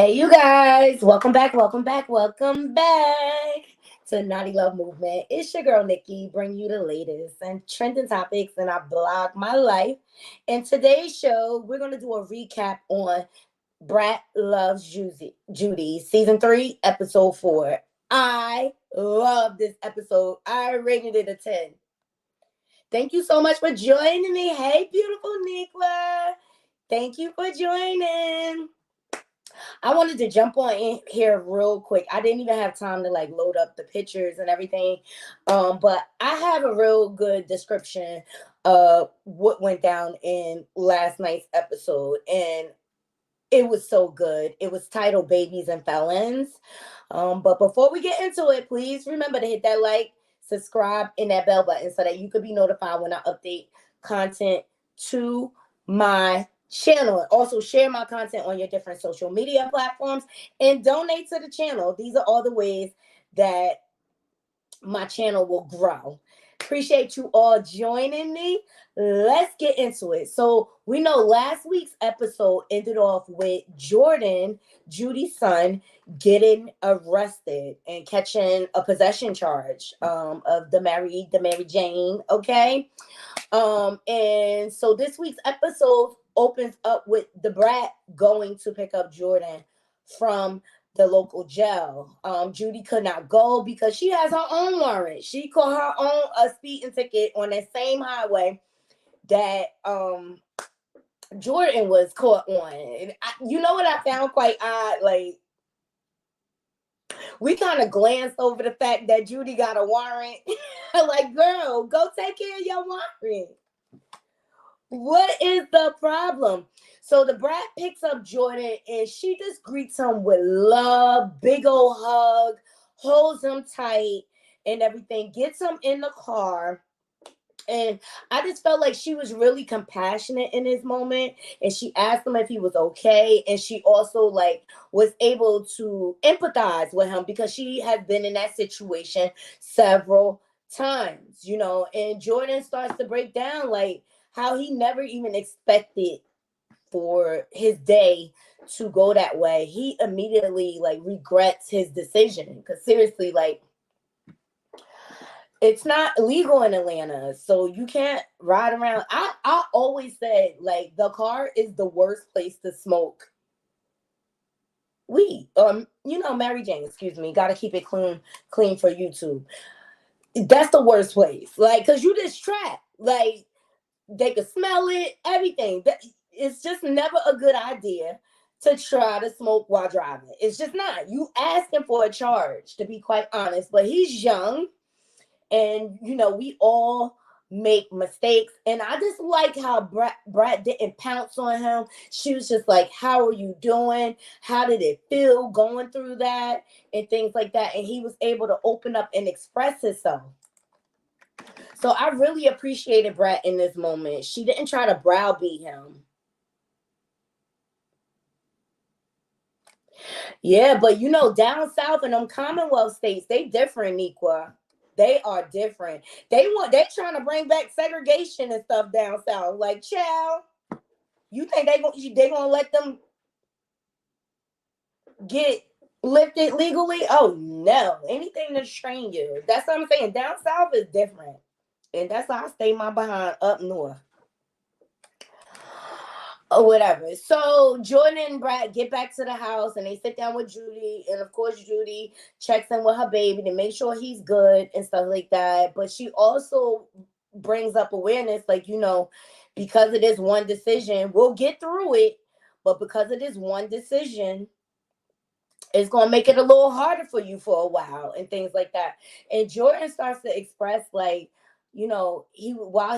Hey, you guys, welcome back to Naughty Love Movement. It's your girl Nikki, bringing you the latest and trending topics in our blog, My Life. In today's show, we're going to do a recap on Brat Loves Judy, Season 3, Episode 4. I love this episode. I rated it a 10. Thank you so much for joining me. Hey, beautiful Nikla. Thank you for joining. I wanted to jump on in here real quick. I didn't even have time to like load up the pictures and everything. But I have a real good description of what went down in last night's episode. And it was so good. It was titled Babies and Felons. But before we get into it, please remember to hit that like, subscribe, and that bell button so that you could be notified when I update content to my channel. Also, share my content on your different social media platforms and donate to the channel. These are all the ways that my channel will grow. Appreciate you all joining me. Let's get into it. So we know last week's episode ended off with Jordan, Judy's son, getting arrested and catching a possession charge of the Mary Jane. Okay. And so this week's episode opens up with the Brat going to pick up Jordan from the local jail. Judy could not go because she has her own warrant. She caught her own a speeding ticket on that same highway that Jordan was caught on. And you know what I found quite odd? Like, we kind of glanced over the fact that Judy got a warrant. Like, girl, go take care of your warrant. What is the problem? So the Brat picks up Jordan and she just greets him with love, big old hug, holds him tight and everything, gets him in the car. And I just felt like she was really compassionate in this moment. And she asked him if he was okay. And she also like was able to empathize with him because she has been in that situation several times, you know. And Jordan starts to break down like how he never even expected for his day to go that way. He immediately like regrets his decision. Because seriously, like, it's not illegal in Atlanta, so you can't ride around. I always said like the car is the worst place to smoke weed. Mary Jane. Excuse me. Got to keep it clean for YouTube. That's the worst place. Like, cause you just trapped. Like they could smell it. Everything. It's just never a good idea to try to smoke while driving. It's just not. You asking for a charge, to be quite honest. But he's young. And, we all make mistakes. And I just like how Brat didn't pounce on him. She was just like, how are you doing? How did it feel going through that? And things like that. And he was able to open up and express himself. So I really appreciated Brat in this moment. She didn't try to browbeat him. Yeah, but down south in them Commonwealth states, they different, Nequa. They are different. They trying to bring back segregation and stuff down south. Like, child, you think they gonna let them get lifted legally? Oh no, anything to train you. That's what I'm saying. Down south is different, and that's why I stay my behind up north. Or whatever. So Jordan and Brat get back to the house and they sit down with Judy. And of course, Judy checks in with her baby to make sure he's good and stuff like that. But she also brings up awareness, like, because of this one decision, we'll get through it. But because of this one decision, it's going to make it a little harder for you for a while and things like that. And Jordan starts to express, like, while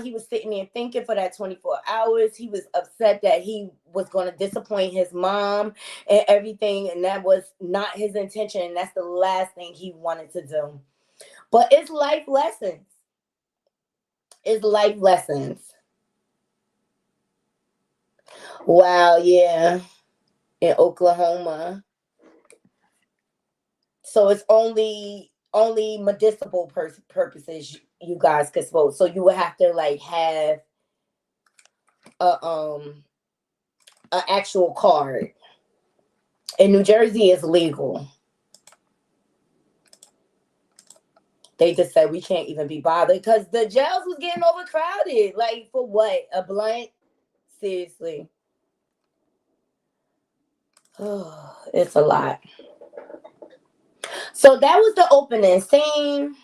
he was sitting there thinking for that 24 hours, he was upset that he was going to disappoint his mom and everything. And that was not his intention. And that's the last thing he wanted to do. But it's life lessons. It's life lessons. Wow, yeah. In Oklahoma. So it's only medicinal purposes you guys could smoke. So you would have to like have a actual card. In New Jersey, it's legal. They just said we can't even be bothered because the jails was getting overcrowded. Like, for what? A blunt? Seriously. It's a lot. So that was the opening scene.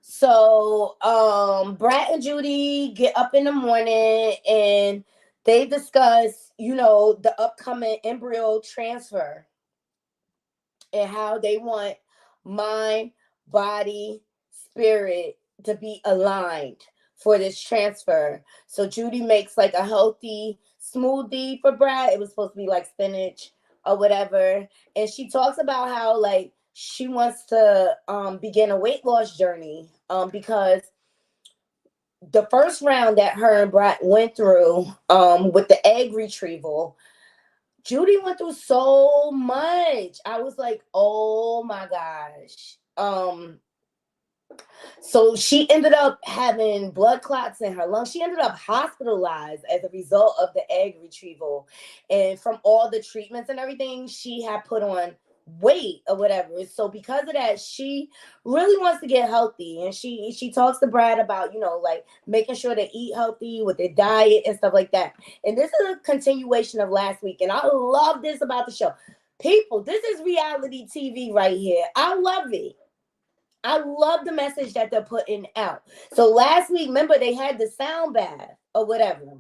So Brat and Judy get up in the morning and they discuss, the upcoming embryo transfer and how they want mind, body, spirit to be aligned for this transfer. So Judy makes like a healthy smoothie for Brad. It was supposed to be like spinach or whatever. And she talks about how like she wants to begin a weight loss journey because the first round that her and Brad went through with the egg retrieval, Judy went through so much. I was like, oh my gosh. So she ended up having blood clots in her lungs. She ended up hospitalized as a result of the egg retrieval. And from all the treatments and everything, she had put on weight or whatever. So because of that, she really wants to get healthy. And she talks to Brad about, like making sure to eat healthy with their diet and stuff like that. And this is a continuation of last week. And I love this about the show. People, this is reality TV right here. I love it. I love the message that they're putting out. So last week, remember, they had the sound bath or whatever.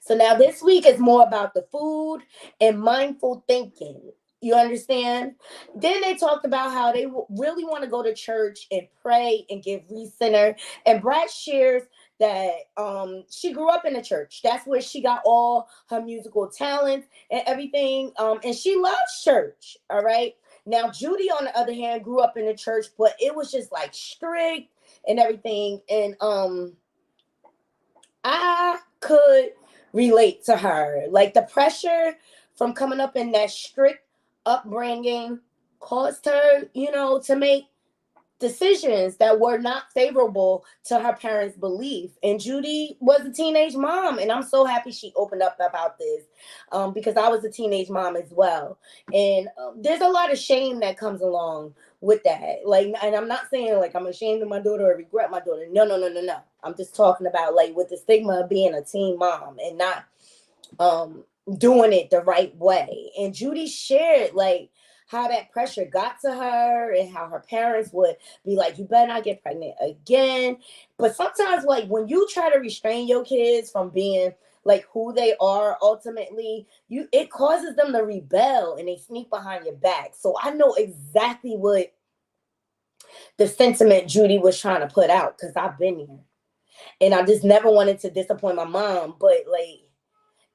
So now this week is more about the food and mindful thinking. You understand? Then they talked about how they really want to go to church and pray and get recenter. And Brat shares that she grew up in the church. That's where she got all her musical talents and everything. And she loves church. All right. Now, Judy, on the other hand, grew up in the church, but it was just like strict and everything. And I could relate to her. Like the pressure from coming up in that strict upbringing caused her, to make decisions that were not favorable to her parents' belief. And Judy was a teenage mom, and I'm so happy she opened up about this because I was a teenage mom as well. And there's a lot of shame that comes along with that. Like, and I'm not saying like I'm ashamed of my daughter or regret my daughter. No, no, no, no, no. I'm just talking about like with the stigma of being a teen mom and not doing it the right way. And Judy shared like how that pressure got to her and how her parents would be like, you better not get pregnant again. But sometimes like when you try to restrain your kids from being like who they are ultimately, it causes them to rebel and they sneak behind your back. So I know exactly what the sentiment Judy was trying to put out because I've been here. And I just never wanted to disappoint my mom. But like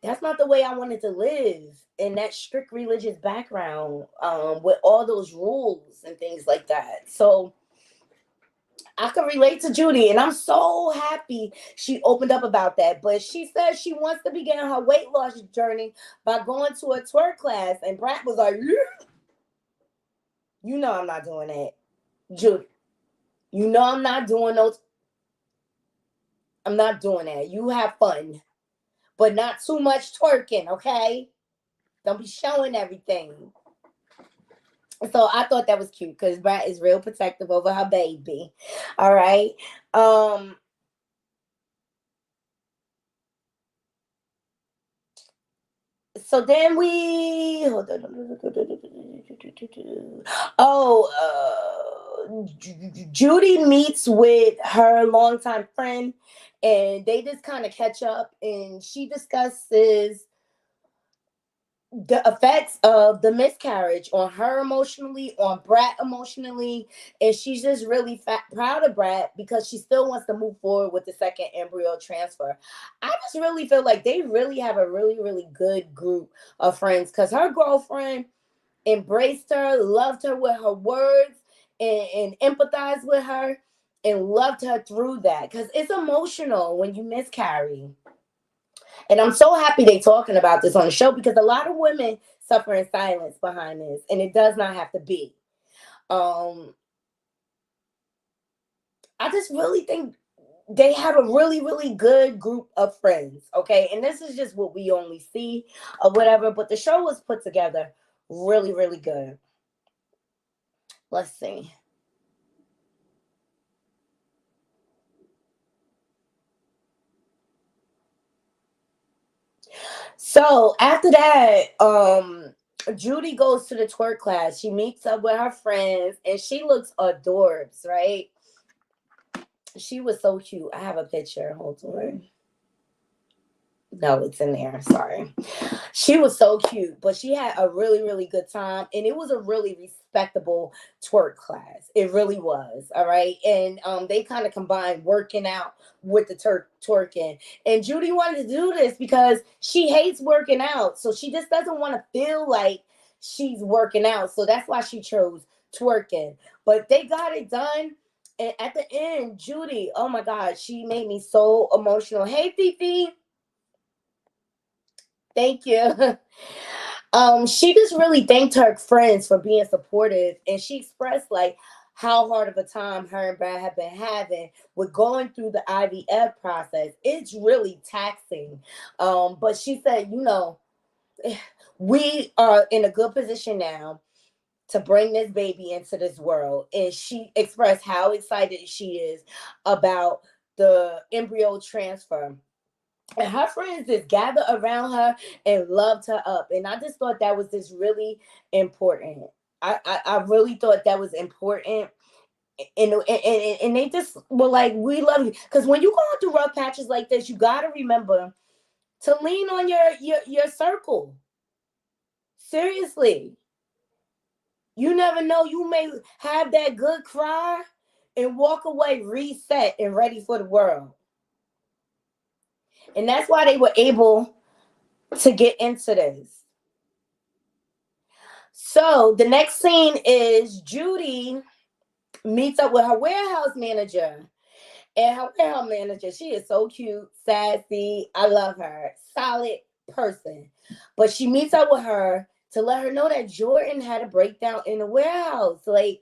that's not the way I wanted to live in that strict religious background with all those rules and things like that. So I can relate to Judy, and I'm so happy she opened up about that. But she says she wants to begin her weight loss journey by going to a twerk class. And Brat was like, yeah. I'm not doing that, Judy. I'm not doing those. I'm not doing that. You have fun, but not too much twerking, okay? Don't be showing everything. So I thought that was cute because Brat is real protective over her baby. All right. So then we hold on. Judy meets with her longtime friend, and they just kind of catch up, and she discusses the effects of the miscarriage on her emotionally, on Brat emotionally, and she's just really proud of Brat because she still wants to move forward with the second embryo transfer. I just really feel like they really have a really, really good group of friends because her girlfriend embraced her, loved her with her words, and empathized with her and loved her through that because it's emotional when you miscarry. And I'm so happy they talking about this on the show because a lot of women suffer in silence behind this, and it does not have to be. Um, I just really think they have a really, really good group of friends. Okay. And this is just what we only see or whatever. But the show was put together really, really good. Let's see. So after that, Judy goes to the twerk class. She meets up with her friends and she looks adorbs, right? She was so cute. I have a picture. Hold on. No, it's in there. Sorry. She was so cute, but she had a really, really good time. And it was a really respectable twerk class. It really was. All right. And they kind of combined working out with the twerking. And Judy wanted to do this because she hates working out. So she just doesn't want to feel like she's working out. So that's why she chose twerking. But they got it done. And at the end, Judy, oh my God, she made me so emotional. Hey, Fifi. Thank you. She just really thanked her friends for being supportive, and she expressed like how hard of a time her and Brad have been having with going through the IVF process. It's really taxing. But she said, we are in a good position now to bring this baby into this world, and she expressed how excited she is about the embryo transfer, and her friends just gathered around her and loved her up. And I just thought that was just really important. I really thought that was important. And they just were like, we love you. Because when you go through rough patches like this, you got to remember to lean on your circle. Seriously. You never know. You may have that good cry and walk away reset and ready for the world. And that's why they were able to get into this. So the next scene is Judy meets up with her warehouse manager. And her warehouse manager, she is so cute, sassy. I love her. Solid person. But she meets up with her to let her know that Jordan had a breakdown in the warehouse. Like,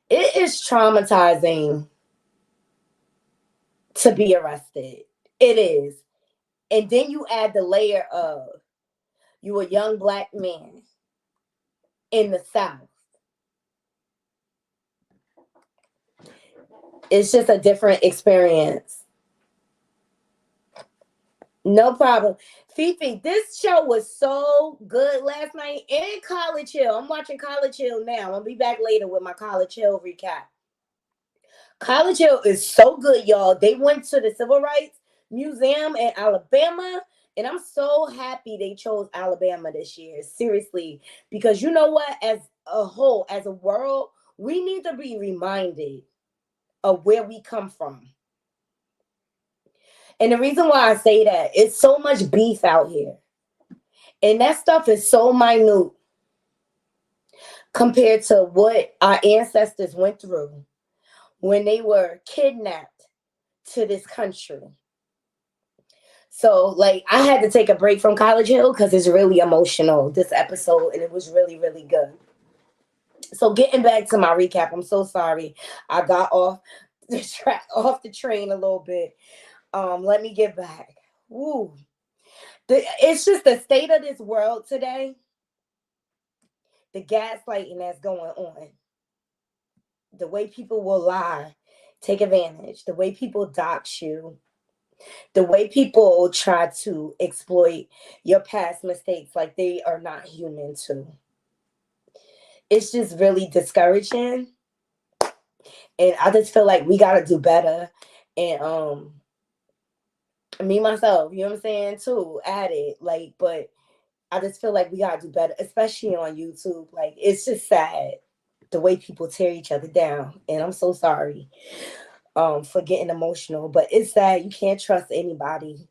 it is traumatizing to be arrested. It is. And then you add the layer of you a young black man in the South. It's just a different experience. No problem. Fifi, this show was so good last night in College Hill. I'm watching College Hill now. I'll be back later with my College Hill recap. College Hill is so good, y'all. They went to the Civil Rights Museum in Alabama, and I'm so happy they chose Alabama this year. Seriously, because you know what? As a whole, as a world, we need to be reminded of where we come from. And the reason why I say that, it's so much beef out here. And that stuff is so minute compared to what our ancestors went through when they were kidnapped to this country. So, like, I had to take a break from College Hill because it's really emotional, this episode, and it was really, really good. So, getting back to my recap, I'm so sorry. I got off the track, off the train a little bit. Let me get back. Woo. It's just the state of this world today, the gaslighting that's going on, the way people will lie, take advantage, the way people dox you, the way people try to exploit your past mistakes like they are not human too. It's just really discouraging. And I just feel like we gotta do better. And me myself, you know what I'm saying, too, at it. Like, but I just feel like we gotta do better, especially on YouTube. Like, it's just sad the way people tear each other down. And I'm so sorry for getting emotional, but it's sad. You can't trust anybody.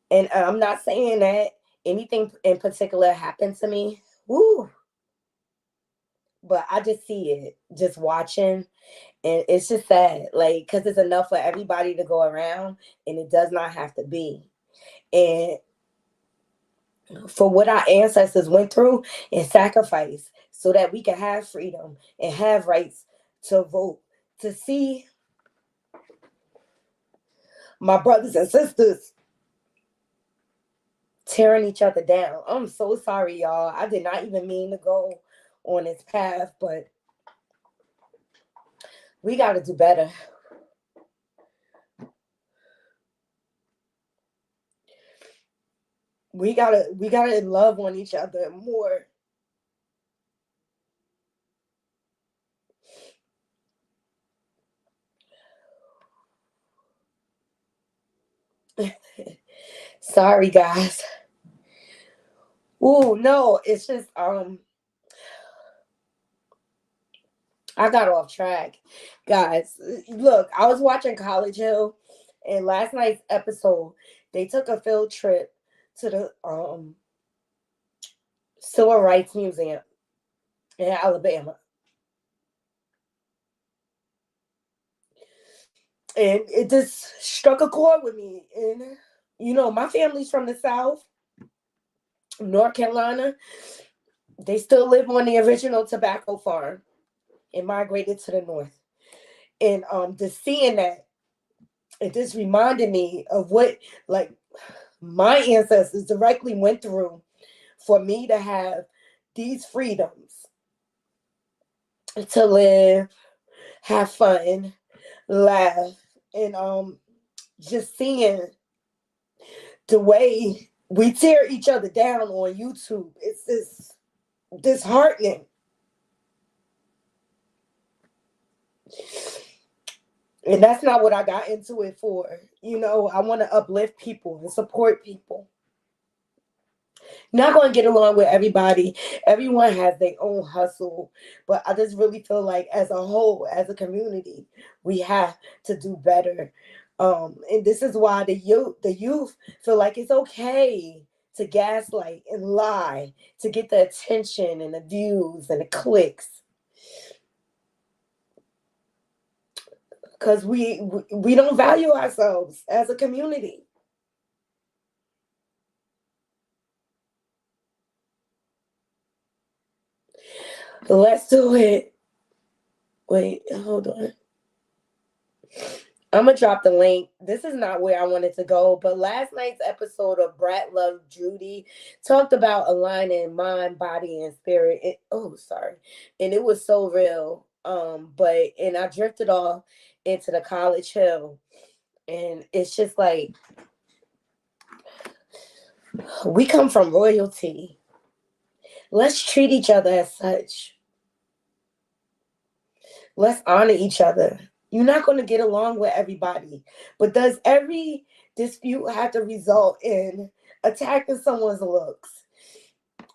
And I'm not saying that anything in particular happened to me. Woo. But I just see it, just watching, and it's just sad, like, because it's enough for everybody to go around, and it does not have to be. And for what our ancestors went through and sacrificed so that we can have freedom and have rights to vote. To see my brothers and sisters tearing each other down. I'm so sorry, y'all. I did not even mean to go on this path, but we got to do better. We gotta love on each other more. Sorry, guys. Ooh, no, it's just I got off track. Guys, look, I was watching College Hill, and last night's episode, they took a field trip to the Civil Rights Museum in Alabama. And it just struck a chord with me. And my family's from the South, North Carolina. They still live on the original tobacco farm and migrated to the north. And just seeing that, it just reminded me of what like my ancestors directly went through for me to have these freedoms to live, have fun, laugh, and just seeing the way we tear each other down on YouTube. It's just disheartening. And that's not what I got into it for. I want to uplift people and support people. Not going to get along with everybody. Everyone has their own hustle. But I just really feel like as a whole, as a community, we have to do better. And this is why the youth feel like it's okay to gaslight and lie to get the attention and the views and the clicks. Because we don't value ourselves as a community. Let's do it. Wait, hold on. I'm gonna drop the link. This is not where I wanted to go, but last night's episode of Brat Love Judy talked about aligning mind, body, and spirit. Sorry, and it was so real. And I drifted off into the College Hill, and it's just like we come from royalty. Let's treat each other as such. Let's honor each other. You're not going to get along with everybody, but does every dispute have to result in attacking someone's looks,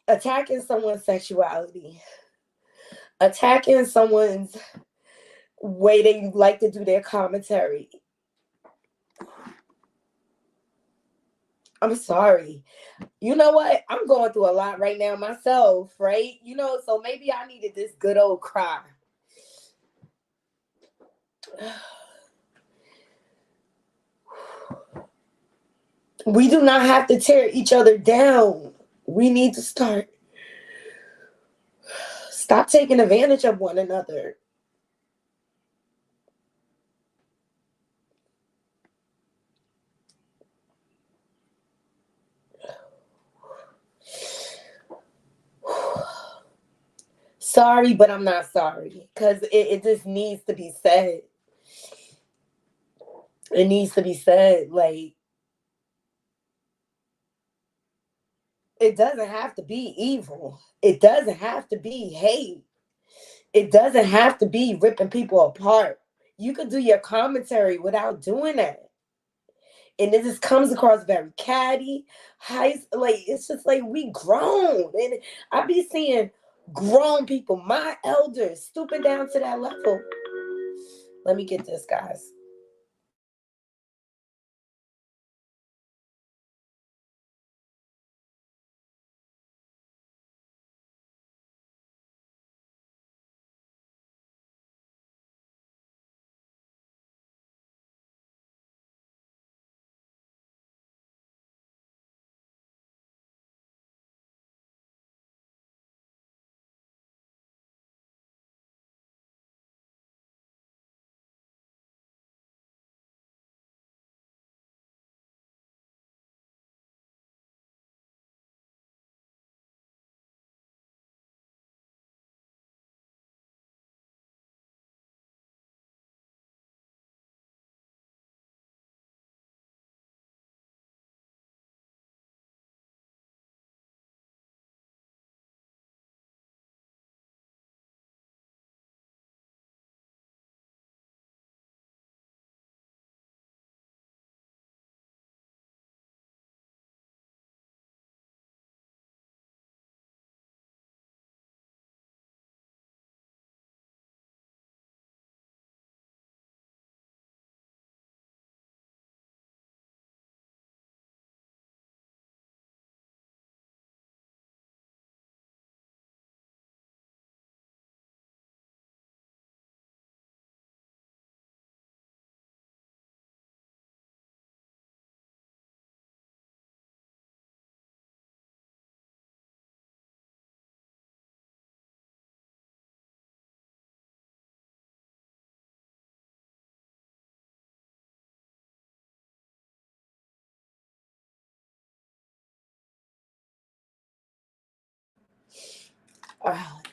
attacking someone's sexuality, attacking someone's way they like to do their commentary? I'm sorry. You know what? I'm going through a lot right now myself, right? So maybe I needed this good old cry. We do not have to tear each other down. We need to stop taking advantage of one another. Sorry, but I'm not sorry because it just needs to be said. It needs to be said. Like, it doesn't have to be evil. It doesn't have to be hate. It doesn't have to be ripping people apart. You could do your commentary without doing that. And it just comes across very catty, like it's just like we grown. And I be seeing grown people, my elders, stooping down to that level. Let me get this, guys.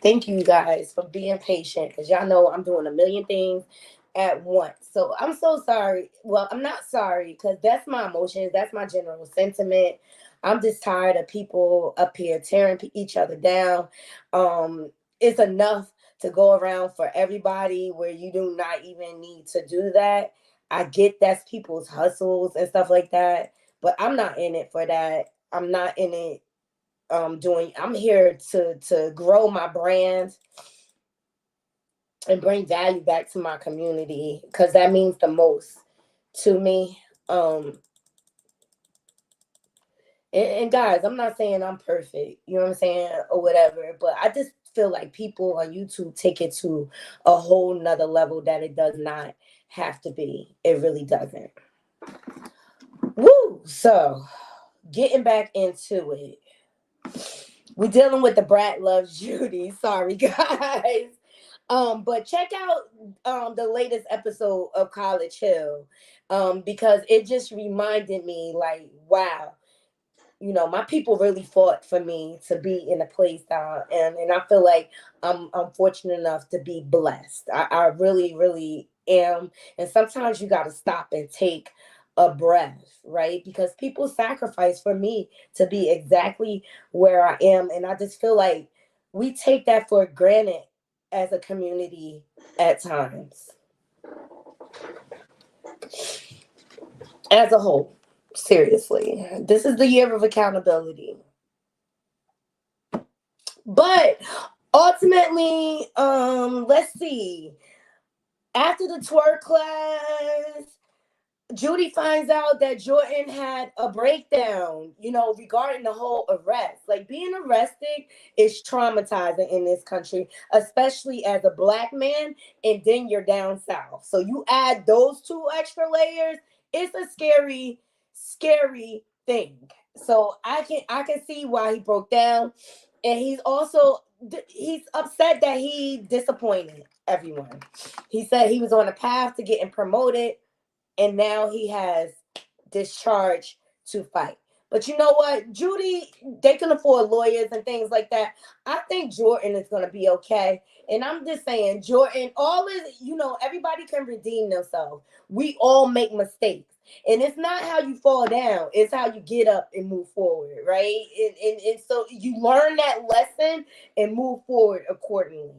Thank you guys for being patient because y'all know I'm doing a million things at once. So I'm so sorry. Well, I'm not sorry because that's my emotions. That's my general sentiment. I'm just tired of people up here tearing each other down. It's enough to go around for everybody where you do not even need to do that. I get that's people's hustles and stuff like that, but I'm not in it for that. I'm not in it doing. I'm here to grow my brand and bring value back to my community because that means the most to me. um and guys, I'm not saying I'm perfect, you know what I'm saying, or whatever, but I just feel like people on YouTube take it to a whole nother level that it does not have to be. It really doesn't. Woo. So getting back into it, we're dealing with the Brat loves Judy. Sorry, guys. But check out the latest episode of College Hill. Because it just reminded me, like, wow, my people really fought for me to be in a place that and I feel like I'm fortunate enough to be blessed. I really, really am. And sometimes you gotta stop and take a breath, right? Because people sacrifice for me to be exactly where I am. And I just feel like we take that for granted as a community at times. As a whole. Seriously. This is the year of accountability. But ultimately, let's see. After the twerk class, Judy finds out that Jordan had a breakdown, regarding the whole arrest. Like, being arrested is traumatizing in this country, especially as a black man, and then you're down south. So you add those two extra layers, it's a scary, scary thing. So I can see why he broke down. And he's upset that he disappointed everyone. He said he was on a path to getting promoted, and now he has discharge to fight. But you know what, Judy, they can afford lawyers and things like that. I think Jordan is going to be okay. And I'm just saying, Jordan, all is, everybody can redeem themselves. We all make mistakes. And it's not how you fall down, it's how you get up and move forward, right? And so you learn that lesson and move forward accordingly.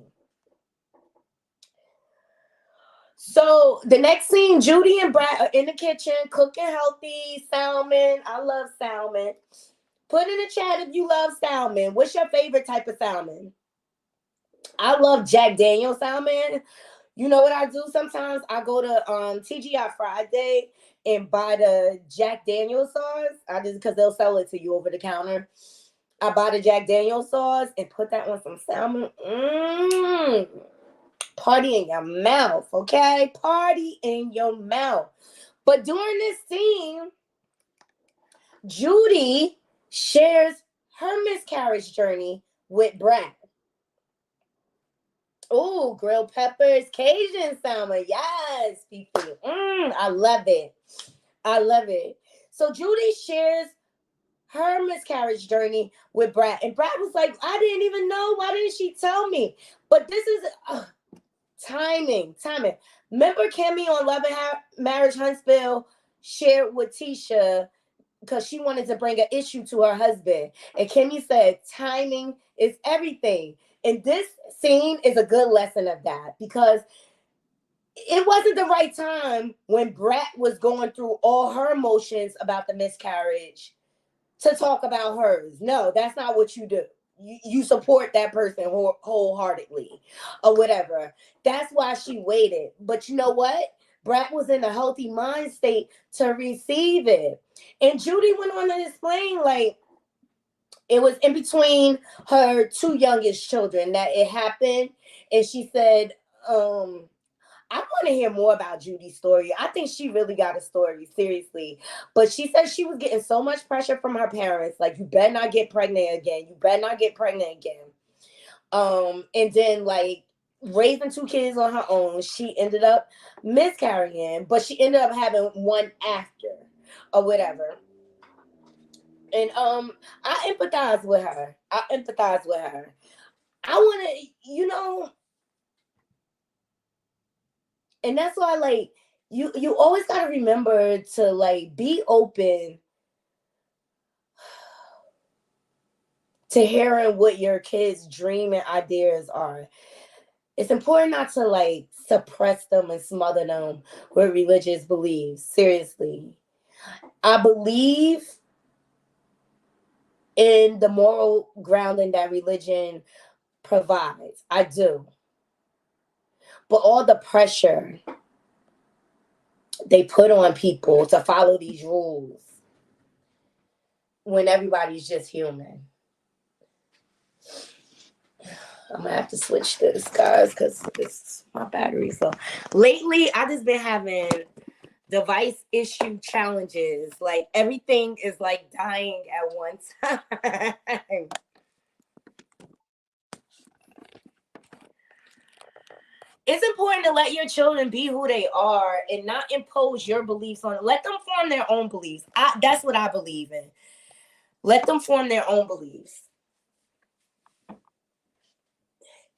So the next scene, Judy and Brat are in the kitchen cooking healthy salmon. I love salmon. Put in the chat if you love salmon. What's your favorite type of salmon? I love Jack Daniel salmon. You know what I do sometimes? I go to TGI Friday and buy the Jack Daniel sauce. I just because they'll sell it to you over the counter. I buy the Jack Daniel sauce and put that on some salmon. Party in your mouth, okay? Party in your mouth. But during this scene, Judy shares her miscarriage journey with Brat. Oh, grilled peppers, Cajun salmon. Yes, people. I love it. I love it. So Judy shares her miscarriage journey with Brat. And Brat was like, I didn't even know. Why didn't she tell me? But this is timing. Remember Kimmy on Love and Marriage Huntsville shared with Tisha because she wanted to bring an issue to her husband. And Kimmy said, timing is everything. And this scene is a good lesson of that because it wasn't the right time when Brat was going through all her emotions about the miscarriage to talk about hers. No, that's not what you do. You support that person wholeheartedly or whatever. That's why she waited. But you know what? Brat was in a healthy mind state to receive it. And Judy went on to explain, like, it was in between her two youngest children that it happened. And she said, I want to hear more about Judy's story. I think she really got a story, seriously. But she said she was getting so much pressure from her parents, like, you better not get pregnant again. You better not get pregnant again. And then, like, raising two kids on her own, she ended up miscarrying, but she ended up having one after or whatever. And I empathize with her. I want to, and that's why, like, you always got to remember to, like, be open to hearing what your kids' dream and ideas are. It's important not to, like, suppress them and smother them with religious beliefs. Seriously. I believe in the moral grounding that religion provides. I do. But all the pressure they put on people to follow these rules when everybody's just human. I'm gonna have to switch this, guys, because it's my battery. So lately, I just been having device issue challenges. Like, everything is like dying at one time. It's important to let your children be who they are and not impose your beliefs on them. Let them form their own beliefs. That's what I believe in. Let them form their own beliefs.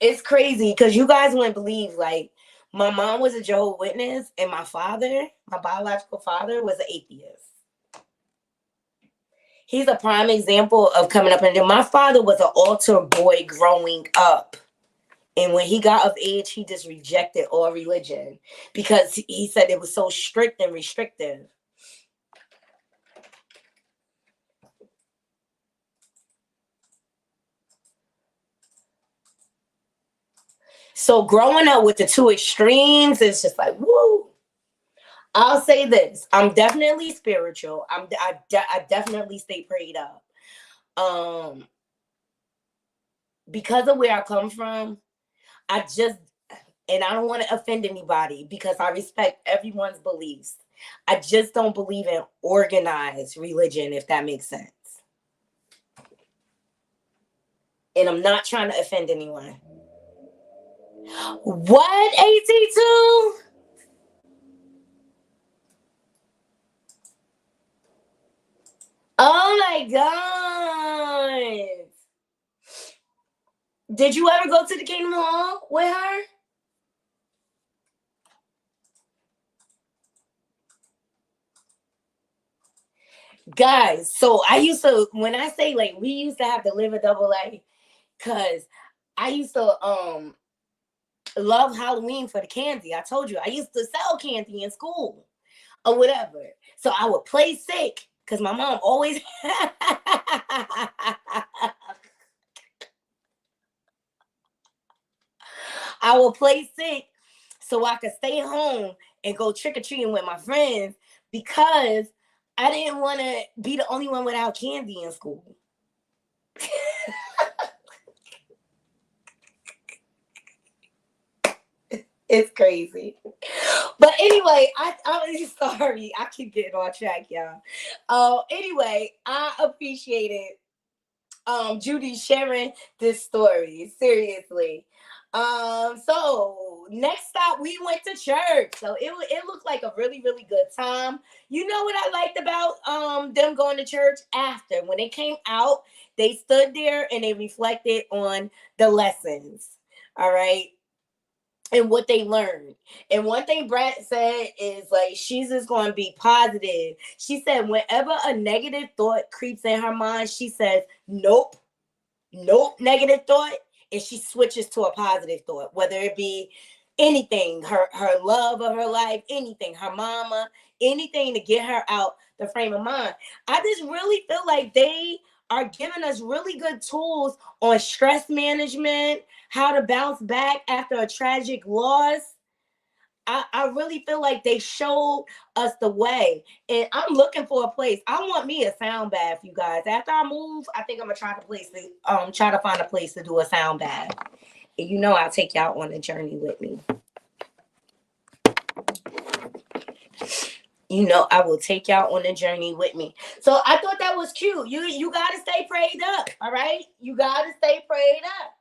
It's crazy because you guys wouldn't believe, like, my mom was a Jehovah's Witness and my father, my biological father, was an atheist. He's a prime example of coming up. And my father was an altar boy growing up. And when he got of age, he just rejected all religion because he said it was so strict and restrictive. So growing up with the two extremes, it's just like, woo. I'll say this. I'm definitely spiritual. I definitely stay prayed up. Because of where I come from, I just, and I don't want to offend anybody because I respect everyone's beliefs. I just don't believe in organized religion, if that makes sense. And I'm not trying to offend anyone. What, AT2? Oh my God. Did you ever go to the Kingdom Hall with her? Guys, so I used to, when I say, like, we used to have to live a double life, because I used to love Halloween for the candy. I told you I used to sell candy in school or whatever. So I would play sick because my mom always I would play sick so I could stay home and go trick-or-treating with my friends because I didn't want to be the only one without candy in school. It's crazy. But anyway, I'm sorry. I keep getting on track, y'all. Anyway, I appreciated Judy sharing this story. Seriously. So next stop, we went to church. So it looked like a really, really good time. You know what I liked about them going to church after? When they came out, they stood there and they reflected on the lessons. All right. And what they learned. And one thing Brat said is, like, she's just going to be positive. She said, whenever a negative thought creeps in her mind, she says, nope, nope, negative thought. And she switches to a positive thought, whether it be anything, her love of her life, anything, her mama, anything to get her out the frame of mind. I just really feel like they are giving us really good tools on stress management, how to bounce back after a tragic loss. I really feel like they showed us the way. And I'm looking for a place. I want me a sound bath, you guys. After I move, I think I'm gonna try to find a place to do a sound bath. And you know I'll take y'all on a journey with me. You know I will take y'all on a journey with me. So I thought that was cute. You gotta stay prayed up, all right? You gotta stay prayed up.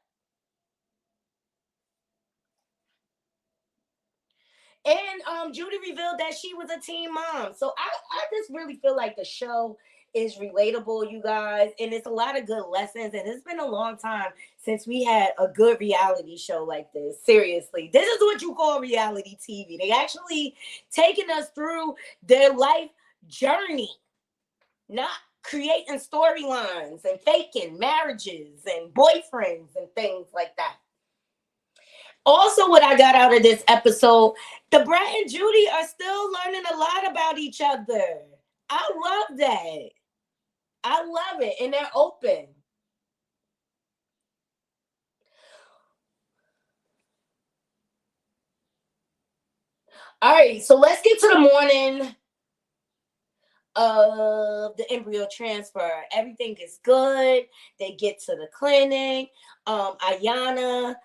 And Judy revealed that she was a teen mom. So I just really feel like the show is relatable, you guys, and it's a lot of good lessons. And it's been a long time since we had a good reality show like this. Seriously, this is what you call reality TV. They actually taking us through their life journey, not creating storylines and faking marriages and boyfriends and things like that. Also, what I got out of this episode, the Brat and Judy are still learning a lot about each other. I love that. I love it. And they're open. All right, so let's get to the morning of the embryo transfer. Everything is good. They get to the clinic. Ayana,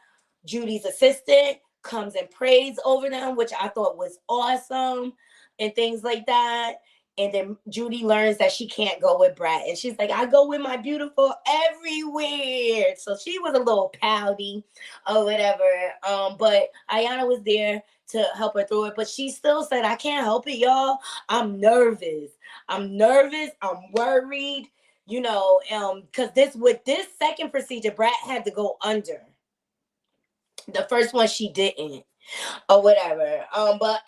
Judy's assistant, comes and prays over them, which I thought was awesome, and things like that. And then Judy learns that she can't go with Brat. And she's like, I go with my beautiful everywhere. So she was a little pouty or whatever. But Ayana was there to help her through it. But she still said, I can't help it, y'all. I'm nervous. I'm nervous. I'm worried. Because this second procedure, Brat had to go under. The first one she didn't, or whatever. But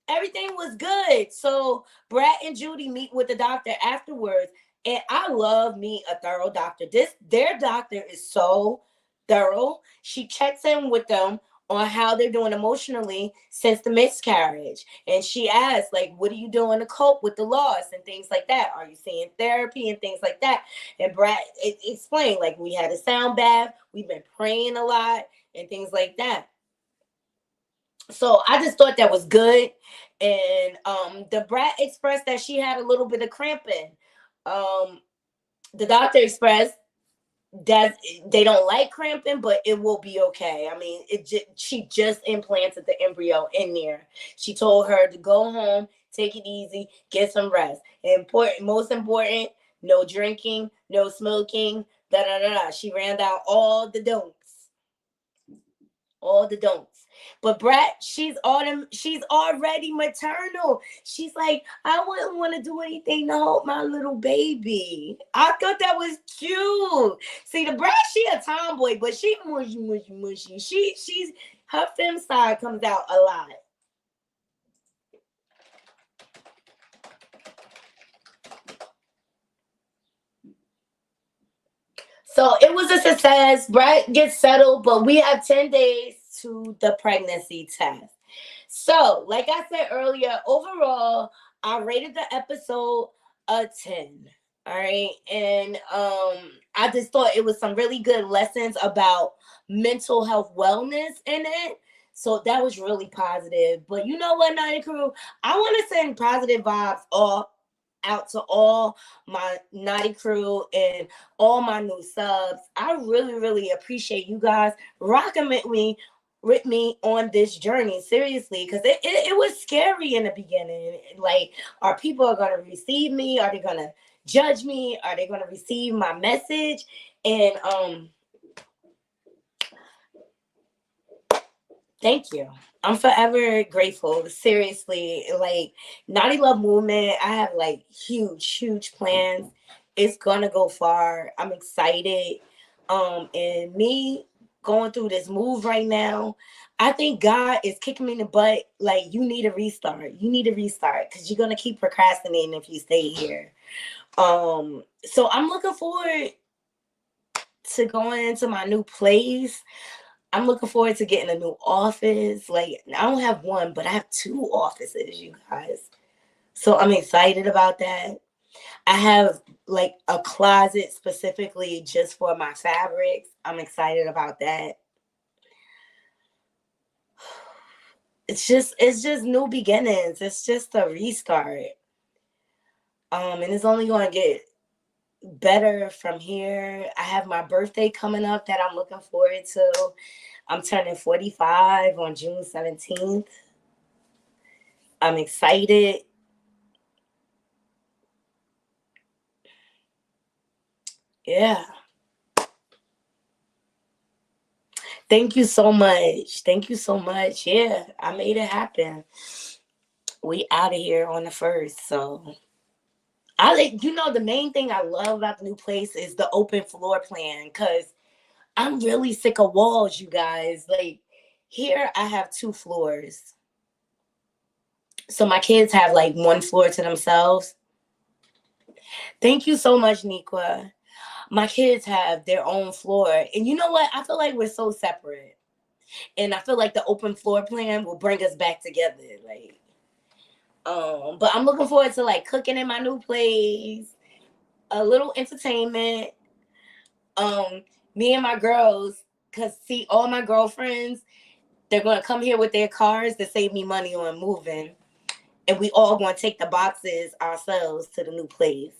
everything was good. So Brat and Judy meet with the doctor afterwards. And I love me a thorough doctor. Their doctor is so thorough. She checks in with them on how they're doing emotionally since the miscarriage. And she asks, like, what are you doing to cope with the loss and things like that? Are you seeing therapy and things like that? And Brat explained, like, we had a sound bath, we've been praying a lot and things like that. So I just thought that was good. And the Brat expressed that she had a little bit of cramping. The doctor expressed that they don't like cramping, but it will be okay. I mean, she just implanted the embryo in there. She told her to go home, take it easy, get some rest. Most important, no drinking, no smoking, da da da da. She ran down all the don'ts. All the don'ts. But Brat, she's already maternal. She's like, I wouldn't want to do anything to help my little baby. I thought that was cute. See, the Brat, she a tomboy, but she mushy, mushy, mushy. She's her femme side comes out a lot. So it was a success. Brat gets settled, but we have 10 days to the pregnancy test. So, like I said earlier, overall, I rated the episode a 10. All right. And I just thought it was some really good lessons about mental health wellness in it. So that was really positive. But you know what, Night Crew? I want to send positive vibes all out to all my Naughty Crew and all my new subs. I really, really appreciate you guys rocking with me on this journey, seriously, because it was scary in the beginning. Like, are people going to receive me? Are they going to judge me? Are they going to receive my message? And thank you. I'm forever grateful. Seriously, like Naughty Love Movement, I have like huge plans. It's gonna go far. I'm excited. And me going through this move right now, I think God is kicking me in the butt. Like, you need a restart. You need a restart because you're gonna keep procrastinating if you stay here. So I'm looking forward to going into my new place. I'm looking forward to getting a new office. Like, I don't have one, but I have two offices, you guys. So I'm excited about that. I have like a closet specifically just for my fabrics. I'm excited about that. It's just new beginnings. It's just a restart. And it's only going to get better from here. I have my birthday coming up that I'm looking forward to. I'm turning 45 on June 17th. I'm excited. Yeah. Thank you so much. Thank you so much. Yeah, I made it happen. We out of here on the first. So the main thing I love about the new place is the open floor plan, because I'm really sick of walls, you guys. Like, here I have 2 floors. So my kids have like 1 floor to themselves. Thank you so much, Niqua. My kids have their own floor. And you know what? I feel like we're so separate. And I feel like the open floor plan will bring us back together. Like, but I'm looking forward to like cooking in my new place, a little entertainment. Me and my girls, cause see, all my girlfriends, they're gonna come here with their cars to save me money on moving, and we all gonna take the boxes ourselves to the new place,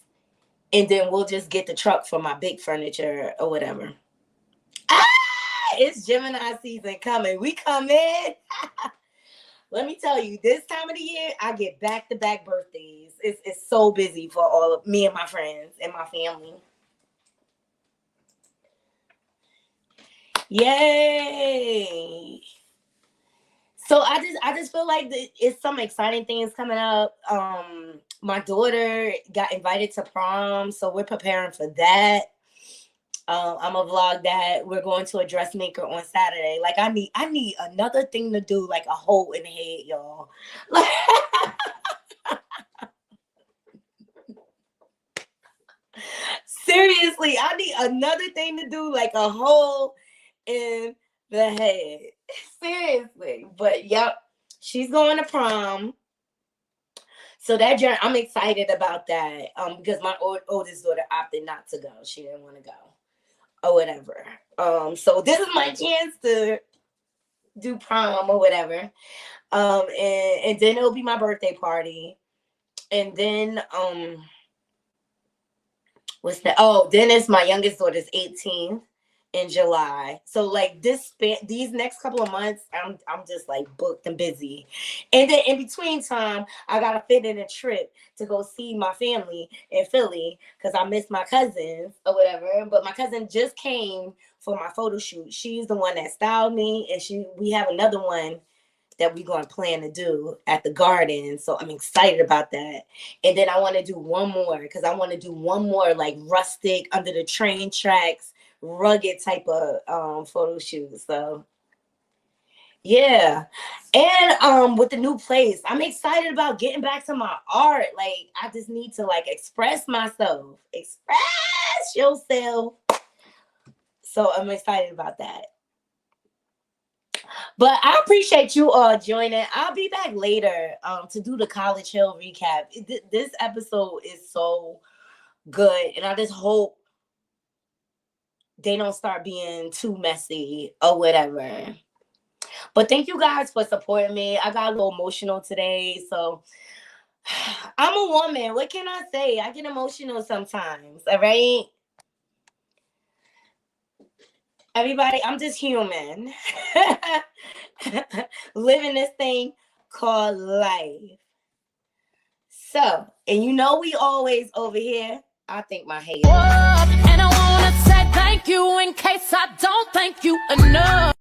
and then we'll just get the truck for my big furniture or whatever. Ah, it's Gemini season coming. We coming. Let me tell you, this time of the year, I get back-to-back birthdays. It's so busy for all of me and my friends and my family. Yay! So I just feel like it's some exciting things coming up. My daughter got invited to prom, so we're preparing for that. I'm gonna vlog that. We're going to a dressmaker on Saturday. Like, I need another thing to do, like a hole in the head, y'all. Seriously, I need another thing to do, like a hole in the head. Seriously. But yep, she's going to prom. So that journey, I'm excited about that. Because my oldest daughter opted not to go. She didn't want to go. Or whatever. So this is my chance to do prom or whatever. And then it'll be my birthday party. And then what's that? Oh, then it's my youngest daughter's 18th in July. So like these next couple of months, I'm just like booked and busy. And then in between time, I gotta fit in a trip to go see my family in Philly, because I miss my cousins or whatever. But my cousin just came for my photo shoot. She's the one that styled me, and we have another one that we're going to plan to do at the garden. So I'm excited about that. And then I want to do one more, because I want to do one more like rustic, under the train tracks, rugged type of photo shoot. So yeah. And with the new place, I'm excited about getting back to my art. Like, I just need to like express myself. Express yourself. So I'm excited about that. But I appreciate you all joining. I'll be back later to do the College Hill recap. This episode is so good, and I just hope they don't start being too messy or whatever. But thank you guys for supporting me. I got a little emotional today, so I'm a woman. What can I say? I get emotional sometimes, all right? Everybody, I'm just human. Living this thing called life. So, and you know we always over here. I think my hair. And I want to say thank you in case I don't thank you enough.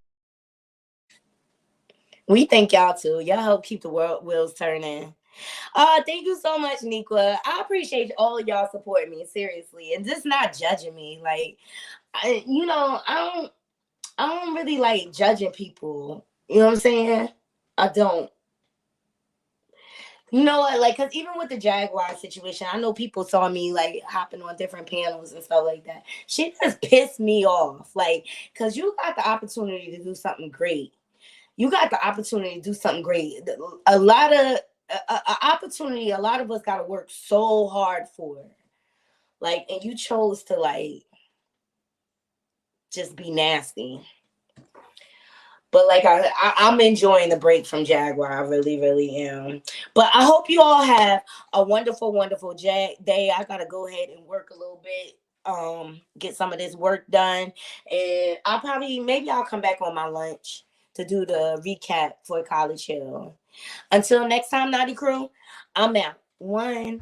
We thank y'all too. Y'all help keep the world wheels turning. Thank you so much, Niqua. I appreciate all of y'all supporting me, seriously, and just not judging me. Like, I don't really like judging people. You know what I'm saying? I don't. You know what? Like, because even with the Jaguar situation, I know people saw me like hopping on different panels and stuff like that. She just pissed me off. Like, because you got the opportunity to do something great. You got the opportunity to do something great. A lot of opportunity, a lot of us got to work so hard for. Like, and you chose to like just be nasty. But like I'm enjoying the break from Jaguar. I really, really am. But I hope you all have a wonderful, wonderful day. I gotta go ahead and work a little bit. Get some of this work done. And maybe I'll come back on my lunch to do the recap for College Hill. Until next time, Naughty Crew, I'm out. 1.